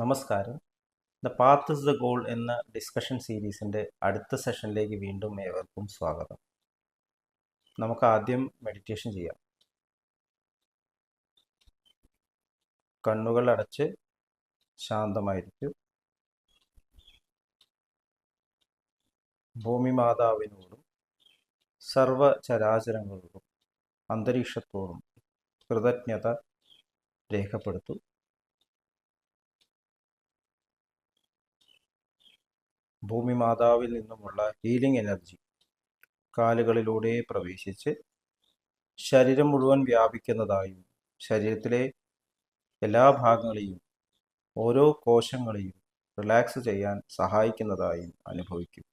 നമസ്കാരം. The path is the goal എന്ന discussion സീരീസിൻ്റെ അടുത്ത സെഷനിലേക്ക് വീണ്ടും ഏവർക്കും സ്വാഗതം. നമുക്ക് ആദ്യം മെഡിറ്റേഷൻ ചെയ്യാം. കണ്ണുകൾ അടച്ച് ശാന്തമായിരിക്കും. ഭൂമി മാതാവിനോടും സർവചരാചരങ്ങളോടും അന്തരീക്ഷത്തോടും കൃതജ്ഞത രേഖപ്പെടുത്തും. ഭൂമി മാതാവിൽ നിന്നുമുള്ള ഹീലിംഗ് എനർജി കാലുകളിലൂടെ പ്രവേശിച്ച് ശരീരം മുഴുവൻ വ്യാപിക്കുന്നതായും ശരീരത്തിലെ എല്ലാ ഭാഗങ്ങളെയും ഓരോ കോശങ്ങളെയും റിലാക്സ് ചെയ്യാൻ സഹായിക്കുന്നതായും അനുഭവിക്കും.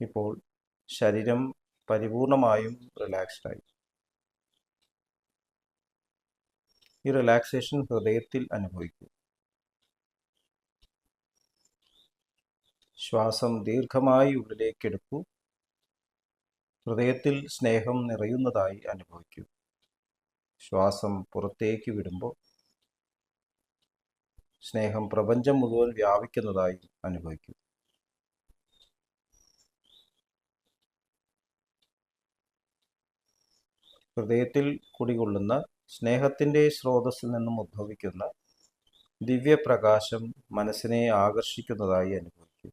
ഇപ്പോൾ ശരീരം പരിപൂർണമായും റിലാക്സ്ഡായി. ഈ റിലാക്സേഷൻ ഹൃദയത്തിൽ അനുഭവിക്കും. ശ്വാസം ദീർഘമായി ഉള്ളിലേക്കെടുക്കൂ. ഹൃദയത്തിൽ സ്നേഹം നിറയുന്നതായി അനുഭവിക്കൂ. ശ്വാസം പുറത്തേക്ക് വിടുമ്പോൾ സ്നേഹം പ്രപഞ്ചം മുഴുവൻ വ്യാപിക്കുന്നതായി അനുഭവിക്കൂ. ഹൃദയത്തിൽ കുടികൊള്ളുന്ന സ്നേഹത്തിൻ്റെ സ്രോതസ്സിൽ നിന്നും ഉദ്ഭവിക്കുന്ന ദിവ്യപ്രകാശം മനസ്സിനെ ആകർഷിക്കുന്നതായി അനുഭവിക്കും.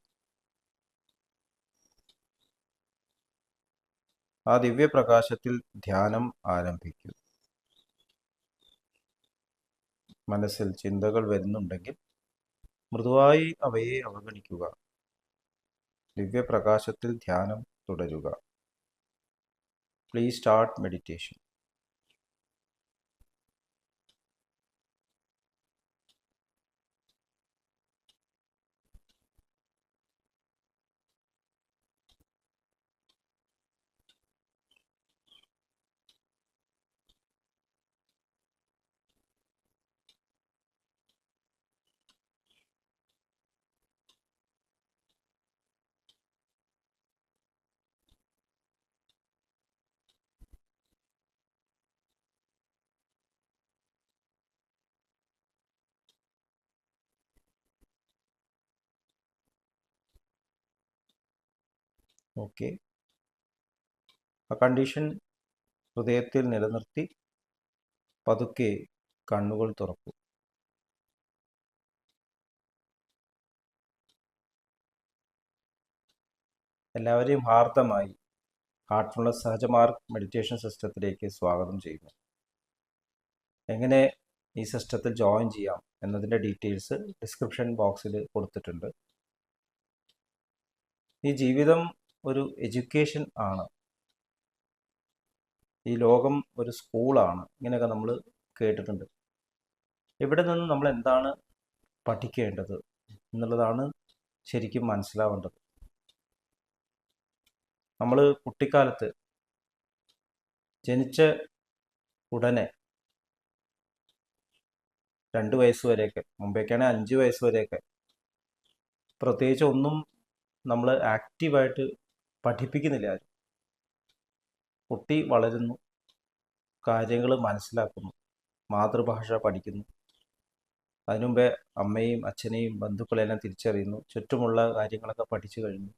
ആ ദിവ്യപ്രകാശത്തിൽ ധ്യാനം ആരംഭിക്കും. മനസ്സിൽ ചിന്തകൾ വരുന്നുണ്ടെങ്കിൽ മൃദുവായി അവയെ അവഗണിക്കുക. ദിവ്യപ്രകാശത്തിൽ ധ്യാനം തുടരുക. Please start meditation. ഓക്കെ, ആ കണ്ടീഷൻ ഹൃദയത്തിൽ നിലനിർത്തി പതുക്കെ കണ്ണുകൾ തുറക്കൂ. എല്ലാവരെയും ഹാർദമായി ഹാർട്ട്ഫുൾനെസ് സഹജമാർഗ് മെഡിറ്റേഷൻ സിസ്റ്റത്തിലേക്ക് സ്വാഗതം ചെയ്യുന്നു. എങ്ങനെ ഈ സിസ്റ്റത്തിൽ ജോയിൻ ചെയ്യാം എന്നതിൻ്റെ ഡീറ്റെയിൽസ് ഡിസ്ക്രിപ്ഷൻ ബോക്സിൽ കൊടുത്തിട്ടുണ്ട്. ഈ ജീവിതം ഒരു എഡ്യൂക്കേഷൻ ആണ്. ഈ ലോകം ഒരു സ്കൂളാണ്. ഇങ്ങനെയൊക്കെ നമ്മൾ കേട്ടിട്ടുണ്ട്. ഇവിടെ നിന്ന് നമ്മൾ എന്താണ് പഠിക്കേണ്ടത് എന്നുള്ളതാണ് ശരിക്കും മനസ്സിലാവേണ്ടത്. നമ്മൾ കുട്ടിക്കാലത്ത് ജനിച്ച ഉടനെ 2 വയസ്സ് വരെയൊക്കെ, മുമ്പേക്കാണെങ്കിൽ 5 വയസ്സ് വരെയൊക്കെ പ്രത്യേകിച്ച് ഒന്നും നമ്മൾ ആക്റ്റീവായിട്ട് പഠിപ്പിക്കുന്നില്ല ആരും. കുട്ടി വളരുന്നു, കാര്യങ്ങൾ മനസ്സിലാക്കുന്നു, മാതൃഭാഷ പഠിക്കുന്നു. അതിനുമുമ്പേ അമ്മയും അച്ഛനെയും ബന്ധുക്കളെല്ലാം തിരിച്ചറിയുന്നു, ചുറ്റുമുള്ള കാര്യങ്ങളൊക്കെ പഠിച്ചു കഴിഞ്ഞു.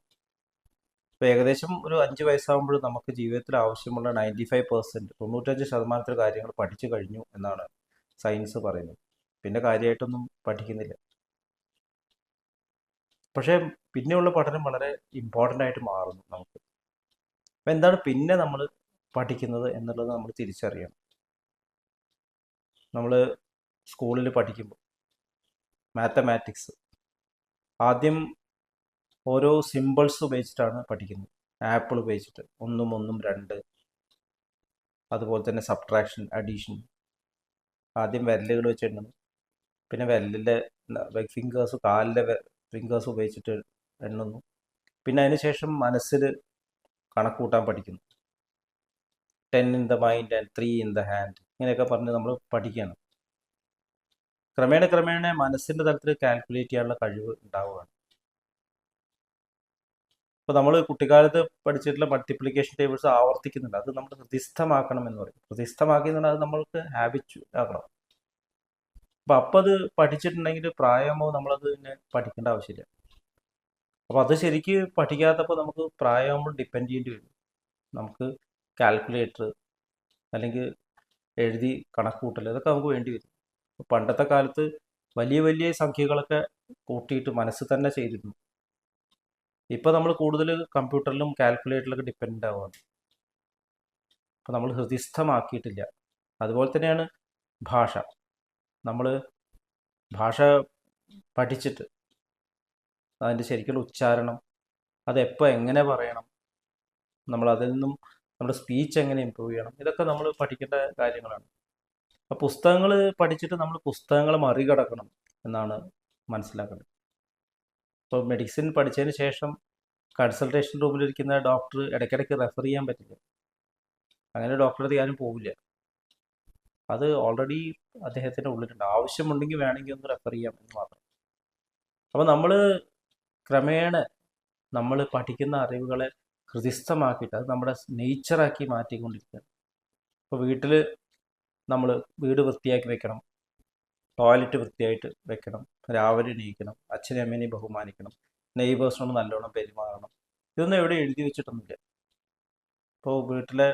ഇപ്പോൾ ഏകദേശം ഒരു 5 വയസ്സാകുമ്പോൾ നമുക്ക് ജീവിതത്തിൽ ആവശ്യമുള്ള 95%, 95% കാര്യങ്ങൾ പഠിച്ചു കഴിഞ്ഞു എന്നാണ് സയൻസ് പറയുന്നത്. പിന്നെ കാര്യമായിട്ടൊന്നും പഠിക്കുന്നില്ല. പക്ഷേ പിന്നെയുള്ള പഠനം വളരെ ഇമ്പോർട്ടൻ്റ് ആയിട്ട് മാറുന്നു നമുക്ക്. അപ്പം എന്താണ് പിന്നെ നമ്മൾ പഠിക്കുന്നത് എന്നുള്ളത് നമ്മൾ തിരിച്ചറിയണം. നമ്മൾ സ്കൂളിൽ പഠിക്കുമ്പോൾ മാത്തമാറ്റിക്സ് ആദ്യം ഓരോ സിമ്പിൾസ് ഉപയോഗിച്ചിട്ടാണ് പഠിക്കുന്നത്. ആപ്പിൾ ഉപയോഗിച്ചിട്ട് 1 1 2, അതുപോലെ തന്നെ സബ്ട്രാക്ഷൻ, അഡീഷൻ. ആദ്യം വിരലുകൾ വെച്ച് എണ്ണുന്നു, പിന്നെ വിരലിൻ്റെ ഫിംഗേഴ്സ്, കാലിലെ ഫിംഗേഴ്സ് ഉപയോഗിച്ചിട്ട് എണ്ണുന്നു. പിന്നെ അതിനുശേഷം മനസ്സിൽ കണക്ക് കൂട്ടാൻ പഠിക്കുന്നു. 10 in the mind and 3 in the hand, ഇങ്ങനെയൊക്കെ പറഞ്ഞ് നമ്മൾ പഠിക്കുകയാണ്. ക്രമേണ മനസ്സിൻ്റെ തലത്തിൽ കാൽക്കുലേറ്റ് ചെയ്യാനുള്ള കഴിവ് ഉണ്ടാവുകയാണ്. ഇപ്പോൾ നമ്മൾ കുട്ടിക്കാലത്ത് പഠിച്ചിട്ടുള്ള മൾട്ടിപ്ലിക്കേഷൻ ടേബിൾസ് ആവർത്തിക്കുന്നുണ്ട്. അത് നമ്മൾ ഹൃദിസ്ഥമാക്കണം എന്ന് പറയും. ഹൃദിസ്ഥമാക്കി എന്ന് പറഞ്ഞാൽ അത് നമ്മൾക്ക് ഹാബിറ്റ് ആക്കണം. അപ്പോൾ അത് പഠിച്ചിട്ടുണ്ടെങ്കിൽ പ്രായമാകുമ്പോൾ നമ്മളത് പിന്നെ പഠിക്കേണ്ട ആവശ്യമില്ല. അപ്പോൾ അത് ശരിക്ക് പഠിക്കാത്തപ്പോൾ നമുക്ക് പ്രായമാകുമ്പോൾ ഡിപ്പെൻഡ് ചെയ്യേണ്ടി വരും. നമുക്ക് കാൽക്കുലേറ്റർ അല്ലെങ്കിൽ എഴുതി കണക്ക് കൂട്ടൽ ഇതൊക്കെ നമുക്ക് വേണ്ടി വരും. പണ്ടത്തെ കാലത്ത് വലിയ വലിയ സംഖ്യകളൊക്കെ കൂട്ടിയിട്ട് മനസ്സിൽ തന്നെ ചെയ്തിരുന്നു. ഇപ്പോൾ നമ്മൾ കൂടുതൽ കമ്പ്യൂട്ടറിലും കാൽക്കുലേറ്ററിലൊക്കെ ഡിപ്പെൻഡ് ആവുകയാണ്. അപ്പോൾ നമ്മൾ ഹൃദിസ്ഥമാക്കിയിട്ടില്ല. അതുപോലെ തന്നെയാണ് ഭാഷ. നമ്മൾ ഭാഷ പഠിച്ചിട്ട് അതിൻ്റെ ശരിക്കുള്ള ഉച്ചാരണം, അതെപ്പോൾ എങ്ങനെ പറയണം, നമ്മൾ അതിൽ നിന്നും നമ്മുടെ സ്പീച്ച് എങ്ങനെ ഇമ്പ്രൂവ് ചെയ്യണം, ഇതൊക്കെ നമ്മൾ പഠിക്കേണ്ട കാര്യങ്ങളാണ്. അപ്പോൾ പുസ്തകങ്ങൾ പഠിച്ചിട്ട് നമ്മൾ പുസ്തകങ്ങളെ മറികടക്കണം എന്നാണ് മനസ്സിലാക്കുന്നത്. ഇപ്പോൾ മെഡിസിൻ പഠിച്ചതിന് ശേഷം കൺസൾട്ടേഷൻ റൂമിലിരിക്കുന്ന ഡോക്ടർ ഇടയ്ക്കിടയ്ക്ക് റെഫർ ചെയ്യാൻ പറ്റില്ല. അങ്ങനെ ഡോക്ടറുടെ അടുത്ത് ആരും പോവില്ല. അത് ഓൾറെഡി അദ്ദേഹത്തിൻ്റെ ഉള്ളിലുണ്ട്. ആവശ്യമുണ്ടെങ്കിൽ വേണമെങ്കിൽ ഒന്ന് റെഫർ ചെയ്യാം എന്ന് മാത്രം. അപ്പോൾ നമ്മൾ ക്രമേണ നമ്മൾ പഠിക്കുന്ന അറിവുകളെ ഹൃദിസ്ഥമാക്കിയിട്ട് അത് നമ്മുടെ നേച്ചറാക്കി മാറ്റിക്കൊണ്ടിരിക്കുകയാണ്. ഇപ്പോൾ വീട്ടിൽ നമ്മൾ വീട് വൃത്തിയാക്കി വെക്കണം, ടോയ്ലറ്റ് വൃത്തിയായിട്ട് വെക്കണം, രാവിലെ എണീക്കണം, അച്ഛനെയും അമ്മേനെയും ബഹുമാനിക്കണം, നെയ്ബേഴ്സിനോട് നല്ലോണം പെരുമാറണം. ഇതൊന്നും എവിടെ എഴുതി വെച്ചിട്ടൊന്നുമില്ല. ഇപ്പോൾ വീട്ടിലെ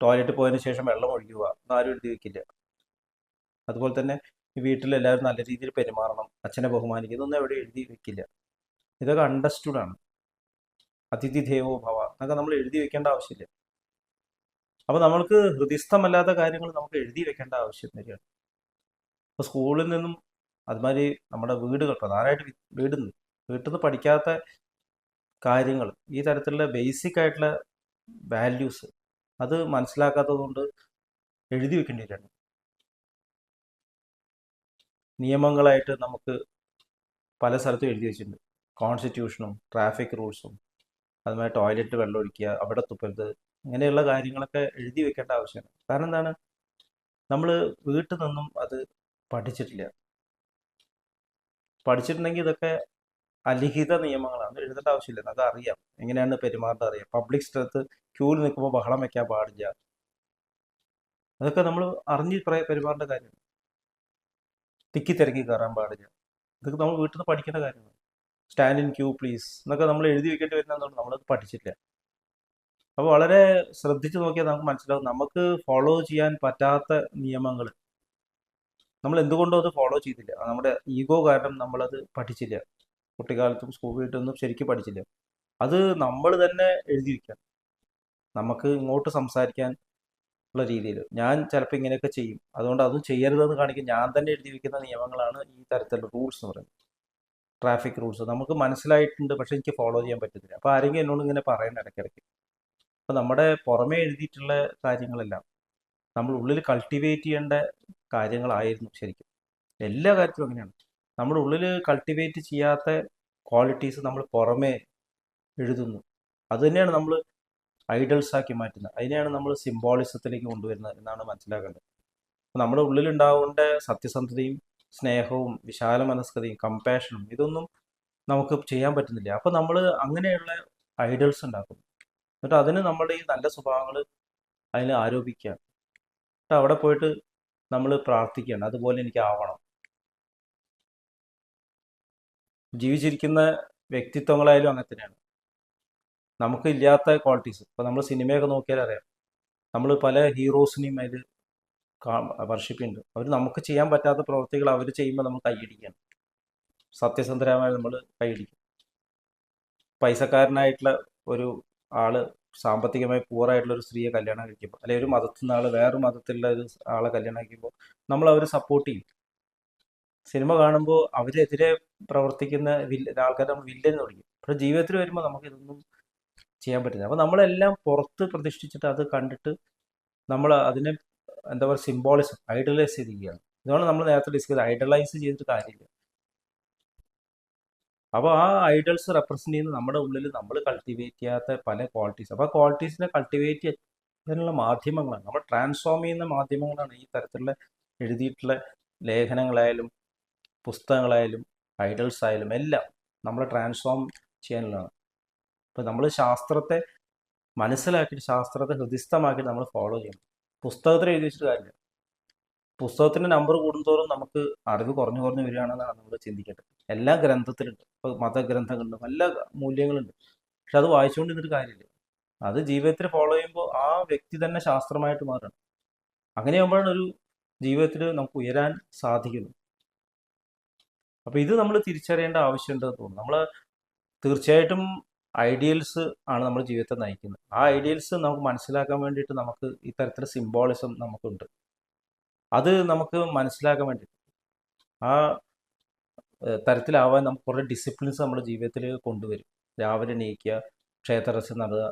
ടോയ്ലറ്റ് പോയതിന് ശേഷം വെള്ളം ഒഴിക്കുക എന്നാരും എഴുതി വെക്കില്ല. അതുപോലെ തന്നെ ഈ വീട്ടിലെല്ലാവരും നല്ല രീതിയിൽ പെരുമാറണം, അച്ഛനെ ബഹുമാനിക്കുക, ഇതൊന്നും എവിടെ എഴുതി വെക്കില്ല. ഇതൊക്കെ അണ്ടർസ്റ്റുഡ് ആണ്. അതിഥി ദേവോ ഭവ എന്നൊക്കെ നമ്മൾ എഴുതി വെക്കേണ്ട ആവശ്യമില്ല. അപ്പോൾ നമ്മൾക്ക് ഹൃദിസ്ഥമല്ലാത്ത കാര്യങ്ങൾ നമുക്ക് എഴുതി വെക്കേണ്ട ആവശ്യം വരികയാണ്. ഇപ്പോൾ സ്കൂളിൽ നിന്നും അതുമാതിരി നമ്മുടെ വീടുകൾ, പ്രധാനമായിട്ട് വീട്ടിൽ നിന്ന് പഠിക്കാത്ത കാര്യങ്ങൾ, ഈ തരത്തിലുള്ള ബേസിക് ആയിട്ടുള്ള വാല്യൂസ് അത് മനസ്സിലാക്കാത്തത് കൊണ്ട് എഴുതി വെക്കേണ്ടി വരികയാണ്. നിയമങ്ങളായിട്ട് നമുക്ക് പല സ്ഥലത്തും എഴുതി വെച്ചിട്ടുണ്ട്. കോൺസ്റ്റിറ്റ്യൂഷനും ട്രാഫിക് റൂൾസും, അതുമാതിരി ടോയ്ലറ്റ് വെള്ളം ഒഴിക്കുക, അവിടെ തുപ്പരുത്, ഇങ്ങനെയുള്ള കാര്യങ്ങളൊക്കെ എഴുതി വെക്കേണ്ട ആവശ്യമാണ്. കാരണം എന്താണ്, നമ്മൾ വീട്ടിൽ നിന്നും അത് പഠിച്ചിട്ടില്ല. പഠിച്ചിട്ടുണ്ടെങ്കിൽ ഇതൊക്കെ അലിഖിത നിയമങ്ങളാണ്, എഴുതേണ്ട ആവശ്യമില്ല. അത് അറിയാം, എങ്ങനെയാണ് പെരുമാറേണ്ടത് അറിയാം. പബ്ലിക് സ്ഥലത്ത് ക്യൂവിൽ നിൽക്കുമ്പോൾ ബഹളം വയ്ക്കാൻ പാടില്ല, അതൊക്കെ നമ്മൾ അറിഞ്ഞ് പെരുമാറേണ്ട കാര്യമാണ്. തിക്കി തിരക്കി കയറാൻ പാടില്ല, ഇതൊക്കെ നമ്മൾ വീട്ടിൽ നിന്ന് പഠിക്കേണ്ട കാര്യമാണ്. സ്റ്റാൻഡ് ഇൻ ക്യൂ പ്ലീസ് എന്നൊക്കെ നമ്മൾ എഴുതി വെക്കേണ്ടി വരുന്നതുകൊണ്ട് നമ്മളത് പഠിച്ചിട്ടില്ല. അപ്പോൾ വളരെ ശ്രദ്ധിച്ച് നോക്കിയാൽ നമുക്ക് മനസ്സിലാവും, നമുക്ക് ഫോളോ ചെയ്യാൻ പറ്റാത്ത നിയമങ്ങൾ നമ്മൾ എന്തുകൊണ്ടോ അത് ഫോളോ ചെയ്തില്ല. നമ്മുടെ ഈഗോ കാരണം നമ്മളത് പഠിച്ചില്ല. കുട്ടിക്കാലത്തും സ്കൂൾ വീട്ടിലൊന്നും ശരിക്കും പഠിച്ചില്ല. അത് നമ്മൾ തന്നെ എഴുതി വയ്ക്കാം. നമുക്ക് ഇങ്ങോട്ട് സംസാരിക്കാൻ ഉള്ള രീതിയിൽ ഞാൻ ചിലപ്പോൾ ഇങ്ങനെയൊക്കെ ചെയ്യും, അതുകൊണ്ട് അതും ചെയ്യരുതെന്ന് കാണിക്കും. ഞാൻ തന്നെ എഴുതി വയ്ക്കുന്ന നിയമങ്ങളാണ് ഈ തരത്തിലുള്ള റൂൾസ് എന്ന് പറയുന്നത്. ട്രാഫിക് റൂൾസ് നമുക്ക് മനസ്സിലായിട്ടുണ്ട്, പക്ഷെ എനിക്ക് ഫോളോ ചെയ്യാൻ പറ്റുന്നില്ല. അപ്പോൾ ആരെങ്കിലും എന്നോട് ഇങ്ങനെ പറയണം ഇടയ്ക്കിടയ്ക്ക്. അപ്പോൾ നമ്മുടെ പുറമേ എഴുതിയിട്ടുള്ള കാര്യങ്ങളെല്ലാം നമ്മൾ ഉള്ളിൽ കൾട്ടിവേറ്റ് ചെയ്യേണ്ട കാര്യങ്ങളായിരുന്നു ശരിക്കും. എല്ലാ കാര്യത്തിലും അങ്ങനെയാണ്. നമ്മുടെ ഉള്ളിൽ കൾട്ടിവേറ്റ് ചെയ്യാത്ത ക്വാളിറ്റീസ് നമ്മൾ പുറമേ എഴുതുന്നു. അതുതന്നെയാണ് നമ്മൾ ഐഡൽസ് ആക്കി മാറ്റുന്നത്. അതിനെയാണ് നമ്മൾ സിംബോളിസത്തിലേക്ക് കൊണ്ടുവരുന്നത് എന്നാണ് മനസ്സിലാക്കേണ്ടത്. അപ്പോൾ നമ്മുടെ ഉള്ളിലുണ്ടാവേണ്ട സത്യസന്ധതയും സ്നേഹവും വിശാല മനസ്കതയും കമ്പാഷനും ഇതൊന്നും നമുക്ക് ചെയ്യാൻ പറ്റുന്നില്ല. അപ്പോൾ നമ്മൾ അങ്ങനെയുള്ള ഐഡൽസ് ഉണ്ടാക്കും. എന്നിട്ട് അതിന് നമ്മുടെ ഈ നല്ല സ്വഭാവങ്ങൾ അതിൽ ആരോപിക്കുകയാണ്. എന്നിട്ട് അവിടെ പോയിട്ട് നമ്മൾ പ്രാർത്ഥിക്കുകയാണ്, അതുപോലെ എനിക്ക് ആവണം. ജീവിച്ചിരിക്കുന്ന വ്യക്തിത്വങ്ങളായാലും അങ്ങനെ തന്നെയാണ്. നമുക്ക് ഇല്ലാത്ത ക്വാളിറ്റീസ്, ഇപ്പോൾ നമ്മൾ സിനിമയൊക്കെ നോക്കിയാൽ അറിയാം, നമ്മൾ പല ഹീറോസിനെയും അതിൽ വർഷിപ്പ് ചെയ്യുന്നുണ്ട്. അവർ നമുക്ക് ചെയ്യാൻ പറ്റാത്ത പ്രവൃത്തികൾ അവർ ചെയ്യുമ്പോൾ നമ്മൾ കൈയടിക്കുകയാണ്. സത്യസന്ധരമായി നമ്മൾ കൈയടിക്കും. പൈസക്കാരനായിട്ടുള്ള ഒരു ആള് സാമ്പത്തികമായി പൂറായിട്ടുള്ള ഒരു സ്ത്രീയെ കല്യാണം കഴിക്കുമ്പോൾ, അല്ലെങ്കിൽ ഒരു മതത്തിൽ നിന്ന് ആൾ വേറൊരു മതത്തിലുള്ള ഒരു ആളെ കല്യാണം കഴിക്കുമ്പോൾ നമ്മൾ അവർ സപ്പോർട്ട് ചെയ്യും. സിനിമ കാണുമ്പോൾ അവരെതിരെ പ്രവർത്തിക്കുന്ന ആൾക്കാരെ നമ്മൾ വില്ലൻ എന്ന് വിളിക്കും. പക്ഷേ ജീവിതത്തിൽ വരുമ്പോൾ നമുക്ക് ഇതൊന്നും ചെയ്യാൻ പറ്റില്ല. അപ്പോൾ നമ്മളെല്ലാം പുറത്ത് പ്രതിഷ്ഠിച്ചിട്ട് അത് കണ്ടിട്ട് നമ്മൾ അതിനെ എന്താ പറയുക, സിംബോളിസം ഐഡലൈസ് ചെയ്തിരിക്കുകയാണ്. ഇതാണ് നമ്മൾ നേരത്തെ ഡിസ്കസ് ചെയ്തത്. ഐഡലൈസ് ചെയ്തിട്ട് കാര്യമില്ല. അപ്പോൾ ആ ഐഡൽസ് റെപ്രസെന്റ് ചെയ്യുന്ന നമ്മുടെ ഉള്ളിൽ നമ്മൾ കൾട്ടിവേറ്റ് ചെയ്യാത്ത പല ക്വാളിറ്റീസ്. അപ്പോൾ ആ ക്വാളിറ്റീസിനെ കൾട്ടിവേറ്റ് ചെയ്യാനുള്ള മാധ്യമങ്ങളാണ്, നമ്മൾ ട്രാൻസ്ഫോം ചെയ്യുന്ന മാധ്യമങ്ങളാണ് ഈ തരത്തിലുള്ള എഴുതിയിട്ടുള്ള ലേഖനങ്ങളായാലും പുസ്തകങ്ങളായാലും ഐഡൽസ് ആയാലും എല്ലാം നമ്മളെ ട്രാൻസ്ഫോം ചെയ്യാനുള്ളതാണ്. ഇപ്പം നമ്മൾ ശാസ്ത്രത്തെ മനസ്സിലാക്കിയിട്ട് ശാസ്ത്രത്തെ ഹൃദിസ്ഥമാക്കിയിട്ട് നമ്മൾ ഫോളോ ചെയ്യണം. പുസ്തകത്തിൽ എഴുതി വെച്ചിട്ട് കാര്യമില്ല. പുസ്തകത്തിന്റെ നമ്പർ കൂടുന്തോറും നമുക്ക് അറിവ് കുറഞ്ഞു കുറഞ്ഞു വരികയാണെന്നാണ് നമ്മൾ ചിന്തിക്കേണ്ടത്. എല്ലാ ഗ്രന്ഥത്തിലുണ്ട്. ഇപ്പോൾ മതഗ്രന്ഥങ്ങളുണ്ട്, നല്ല മൂല്യങ്ങളുണ്ട്. പക്ഷെ അത് വായിച്ചുകൊണ്ടിരുന്നിട്ട് കാര്യമില്ല. അത് ജീവിതത്തിൽ ഫോളോ ചെയ്യുമ്പോൾ ആ വ്യക്തി തന്നെ ശാസ്ത്രമായിട്ട് മാറണം. അങ്ങനെയാകുമ്പോഴാണ് ഒരു ജീവിതത്തിൽ നമുക്ക് ഉയരാൻ സാധിക്കുന്നു. അപ്പൊ ഇത് നമ്മൾ തിരിച്ചറിയേണ്ട ആവശ്യമുണ്ടെന്ന് തോന്നുന്നു. നമ്മൾ തീർച്ചയായിട്ടും ഐഡിയൽസ് ആണ് നമ്മുടെ ജീവിതത്തെ നയിക്കുന്നത്. ആ ഐഡിയൽസ് നമുക്ക് മനസ്സിലാക്കാൻ വേണ്ടിയിട്ട് നമുക്ക് ഇത്തരത്തിലുള്ള സിംബോളിസം നമുക്കുണ്ട്. അത് നമുക്ക് മനസ്സിലാക്കാൻ വേണ്ടിയിട്ട് ആ തരത്തിലാവാൻ നമുക്ക് കുറേ ഡിസിപ്ലിൻസ് നമ്മുടെ ജീവിതത്തിൽ കൊണ്ടുവരും. രാവിലെ എണീക്കുക, ക്ഷേത്രത്തിൽ നടുക,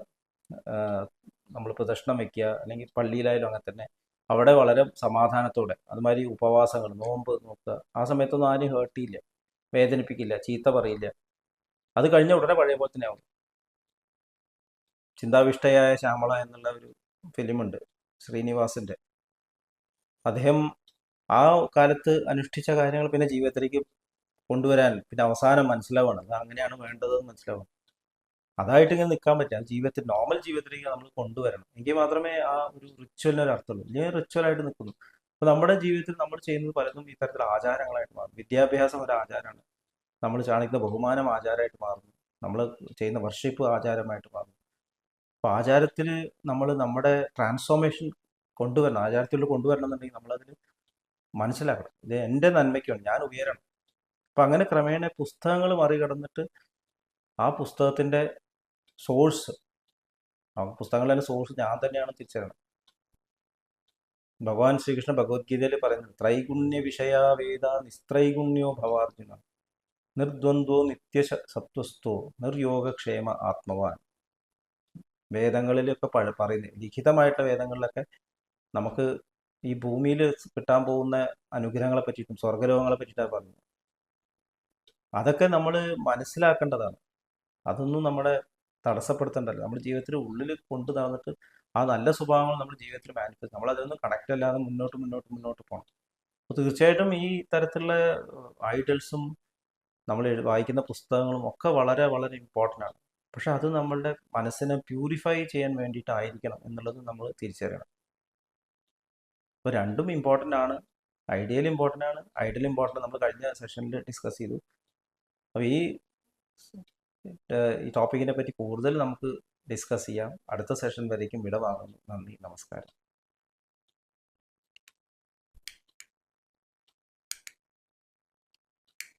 നമ്മൾ പ്രദക്ഷിണം വെക്കുക, അല്ലെങ്കിൽ പള്ളിയിലായാലും അങ്ങനെ തന്നെ. അവിടെ വളരെ സമാധാനത്തോടെ, അതുമാതിരി ഉപവാസങ്ങൾ, നോമ്പ് നോക്കുക. ആ സമയത്തൊന്നും ആരും ഹേർട്ട് ചെയ്യില്ല, വേദനിപ്പിക്കില്ല, ചീത്ത പറയില്ല. അത് കഴിഞ്ഞ ഉടനെ പഴയ പോലെ തന്നെ ആവും. ചിന്താവിഷ്ടയായ ശ്യാമള എന്നുള്ള ഒരു ഫിലിമുണ്ട് ശ്രീനിവാസിന്റെ. അദ്ദേഹം ആ കാലത്ത് അനുഷ്ഠിച്ച കാര്യങ്ങൾ പിന്നെ ജീവിതത്തിലേക്ക് കൊണ്ടുവരാൻ പിന്നെ അവസാനം മനസ്സിലാവുകയാണ് അത് അങ്ങനെയാണ് വേണ്ടതെന്ന് മനസ്സിലാവും. അതായിട്ട് ഇങ്ങനെ നിൽക്കാൻ പറ്റില്ല. ജീവിതത്തിൽ നോർമൽ ജീവിതത്തിലേക്ക് നമ്മൾ കൊണ്ടുവരണം. എങ്കിൽ മാത്രമേ ആ ഒരു റിച്വലിന് ഒരു അർത്ഥമുള്ളൂ. ഇല്ലെങ്കിൽ റിച്വലായിട്ട് നിൽക്കുന്നു. അപ്പോൾ നമ്മുടെ ജീവിതത്തിൽ നമ്മൾ ചെയ്യുന്നത് പലതും ഇത്തരത്തിൽ ആചാരങ്ങളായിട്ട് മാറും. വിദ്യാഭ്യാസം ഒരു ആചാരമാണ്. നമ്മൾ കാണിക്കുന്ന ബഹുമാനം ആചാരമായിട്ട് മാറുന്നു. നമ്മൾ ചെയ്യുന്ന വർഷിപ്പ് ആചാരമായിട്ട് മാറുന്നു. അപ്പോൾ ആചാരത്തിൽ നമ്മൾ നമ്മുടെ ട്രാൻസ്ഫോർമേഷൻ കൊണ്ടുവരണം. ആചാരത്തിൽ കൊണ്ടുവരണം എന്നുണ്ടെങ്കിൽ നമ്മളതിൽ മനസ്സിലാക്കണം, ഇത് എൻ്റെ നന്മയ്ക്കാണ്, ഞാൻ ഉയരണം. അപ്പം അങ്ങനെ ക്രമേണ പുസ്തകങ്ങൾ മറികടന്നിട്ട് ആ പുസ്തകത്തിൻ്റെ സോഴ്സ്, ആ പുസ്തകങ്ങളുടെ സോഴ്സ് ഞാൻ തന്നെയാണ് തിരിച്ചറിയണം. ഭഗവാൻ ശ്രീകൃഷ്ണ ഭഗവത്ഗീതയിൽ പറയുന്നത് ത്രൈഗുണ്യ വിഷയാ വേദ നിസ്ത്രൈഗുണ്യോ ഭവാർജുന നിർദ്വന്ദ്വോ നിത്യ സത്വസ്ഥോ നിർയോഗക്ഷേമ ആത്മവാൻ. വേദങ്ങളിലൊക്കെ പറയുന്നത്, ലിഖിതമായിട്ടുള്ള വേദങ്ങളിലൊക്കെ നമുക്ക് ഈ ഭൂമിയിൽ കിട്ടാൻ പോകുന്ന അനുഗ്രഹങ്ങളെ പറ്റിയിട്ടും സ്വർഗലോകങ്ങളെ പറ്റിയിട്ടാണ് പറയുന്നത്. അതൊക്കെ നമ്മൾ മനസ്സിലാക്കേണ്ടതാണ്. അതൊന്നും നമ്മളെ തടസ്സപ്പെടുത്തേണ്ടല്ല. നമ്മുടെ ജീവിതത്തിൽ ഉള്ളിൽ കൊണ്ടു നടന്നിട്ട് ആ നല്ല സ്വഭാവങ്ങൾ നമ്മുടെ ജീവിതത്തിൽ മാനിഫെസ്റ്റ്, നമ്മൾ അതൊന്നും കണക്റ്റ് അല്ലാതെ മുന്നോട്ട് പോകണം. അപ്പോൾ തീർച്ചയായിട്ടും ഈ തരത്തിലുള്ള ഐഡൽസും നമ്മൾ വായിക്കുന്ന പുസ്തകങ്ങളും ഒക്കെ വളരെ വളരെ ഇമ്പോർട്ടൻ്റ് ആണ്. പക്ഷെ അത് നമ്മളുടെ മനസ്സിനെ പ്യൂരിഫൈ ചെയ്യാൻ വേണ്ടിയിട്ടായിരിക്കണം എന്നുള്ളത് നമ്മൾ തിരിച്ചറിയണം. അപ്പോൾ രണ്ടും ഇമ്പോർട്ടൻ്റ് ആണ്. ഐഡിയൽ ഇമ്പോർട്ടൻ്റ് ആണ്, ഐഡൽ ഇമ്പോർട്ടൻ്റ്. നമ്മൾ കഴിഞ്ഞ സെഷനിൽ ഡിസ്കസ് ചെയ്തു. അപ്പോൾ ഈ ടോപ്പിക്കിനെ പറ്റി കൂടുതൽ നമുക്ക് ഡിസ്കസ് ചെയ്യാം. അടുത്ത സെഷൻ വരേക്കും വിട വാങ്ങുന്നു. നന്ദി, നമസ്കാരം.